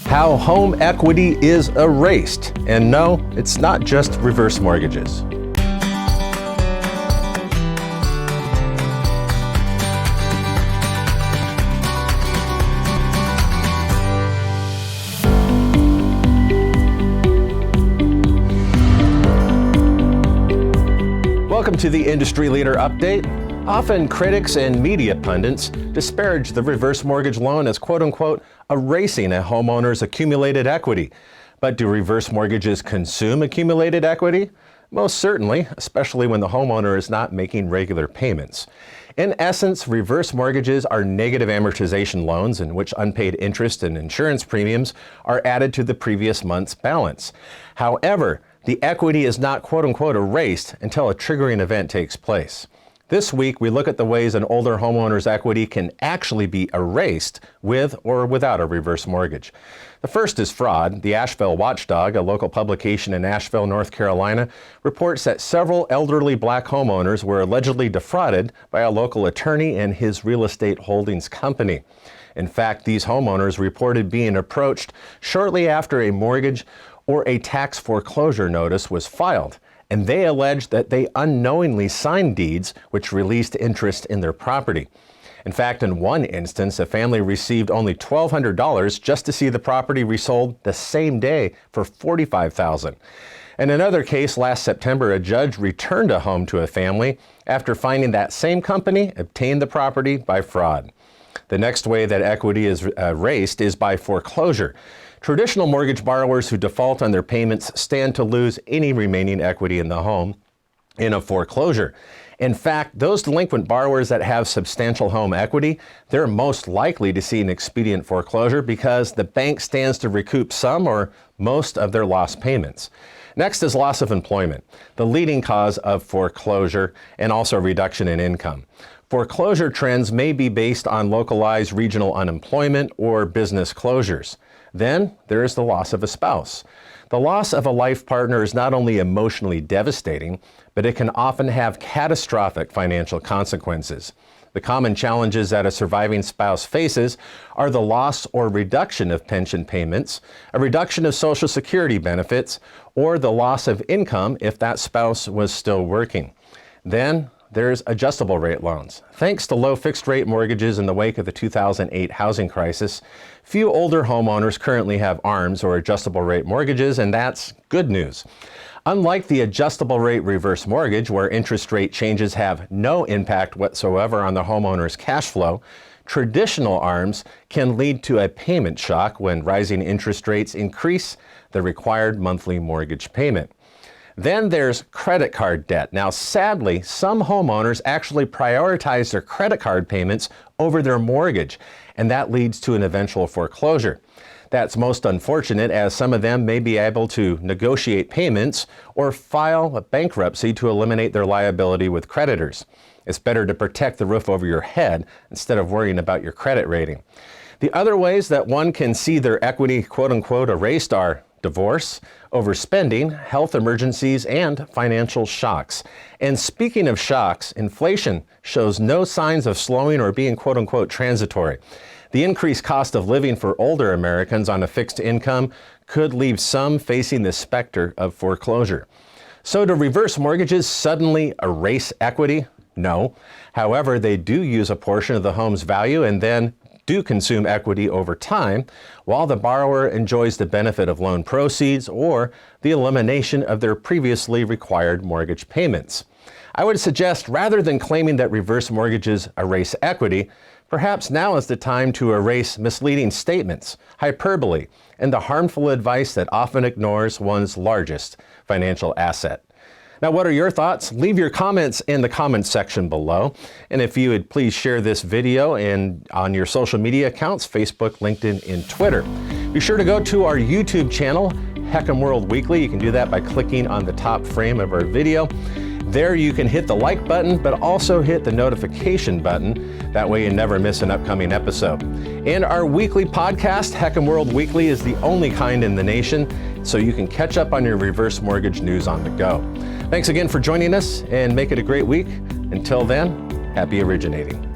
How home equity is erased. And no, it's not just reverse mortgages. Welcome to the Industry Leader Update. Often critics and media pundits disparage the reverse mortgage loan as quote-unquote erasing a homeowner's accumulated equity. But do reverse mortgages consume accumulated equity? Most certainly, especially when the homeowner is not making regular payments. In essence, reverse mortgages are negative amortization loans in which unpaid interest and insurance premiums are added to the previous month's balance. However, the equity is not quote-unquote erased until a triggering event takes place. This week, we look at the ways an older homeowner's equity can actually be erased with or without a reverse mortgage. The first is fraud. The Asheville Watchdog, a local publication in Asheville, North Carolina, reports that several elderly black homeowners were allegedly defrauded by a local attorney and his real estate holdings company. In fact, these homeowners reported being approached shortly after a mortgage or a tax foreclosure notice was filed, and they alleged that they unknowingly signed deeds which released interest in their property. In fact, in one instance, a family received only $1,200 just to see the property resold the same day for $45,000. In another case last September, a judge returned a home to a family after finding that same company obtained the property by fraud. The next way that equity is erased is by foreclosure. Traditional mortgage borrowers who default on their payments stand to lose any remaining equity in the home in a foreclosure. In fact, those delinquent borrowers that have substantial home equity, they're most likely to see an expedient foreclosure because the bank stands to recoup some or most of their lost payments. Next is loss of employment, the leading cause of foreclosure and also reduction in income. Foreclosure trends may be based on localized regional unemployment or business closures. Then there is the loss of a spouse. The loss of a life partner is not only emotionally devastating, but it can often have catastrophic financial consequences. The common challenges that a surviving spouse faces are the loss or reduction of pension payments, a reduction of Social Security benefits, or the loss of income if that spouse was still working. Then there's adjustable rate loans. Thanks to low fixed rate mortgages in the wake of the 2008 housing crisis, few older homeowners currently have ARMs or adjustable rate mortgages, and that's good news. Unlike the adjustable rate reverse mortgage, where interest rate changes have no impact whatsoever on the homeowner's cash flow, traditional ARMs can lead to a payment shock when rising interest rates increase the required monthly mortgage payment. Then there's credit card debt. Now, sadly, some homeowners actually prioritize their credit card payments over their mortgage, and that leads to an eventual foreclosure. That's most unfortunate, as some of them may be able to negotiate payments or file a bankruptcy to eliminate their liability with creditors. It's better to protect the roof over your head instead of worrying about your credit rating. The other ways that one can see their equity, quote-unquote, erased are divorce, overspending, health emergencies, and financial shocks. And speaking of shocks, inflation shows no signs of slowing or being quote-unquote transitory. The increased cost of living for older Americans on a fixed income could leave some facing the specter of foreclosure. So do reverse mortgages suddenly erase equity? No. However, they do use a portion of the home's value and then do consume equity over time, while the borrower enjoys the benefit of loan proceeds or the elimination of their previously required mortgage payments. I would suggest, rather than claiming that reverse mortgages erase equity, perhaps now is the time to erase misleading statements, hyperbole, and the harmful advice that often ignores one's largest financial asset. Now, what are your thoughts? Leave your comments in the comments section below. And if you would please share this video on your social media accounts, Facebook, LinkedIn, and Twitter. Be sure to go to our YouTube channel, Heck'em World Weekly. You can do that by clicking on the top frame of our video. There you can hit the like button, but also hit the notification button. That way you never miss an upcoming episode. And our weekly podcast, Heck'em World Weekly, is the only kind in the nation, so you can catch up on your reverse mortgage news on the go. Thanks again for joining us, and make it a great week. Until then, happy originating.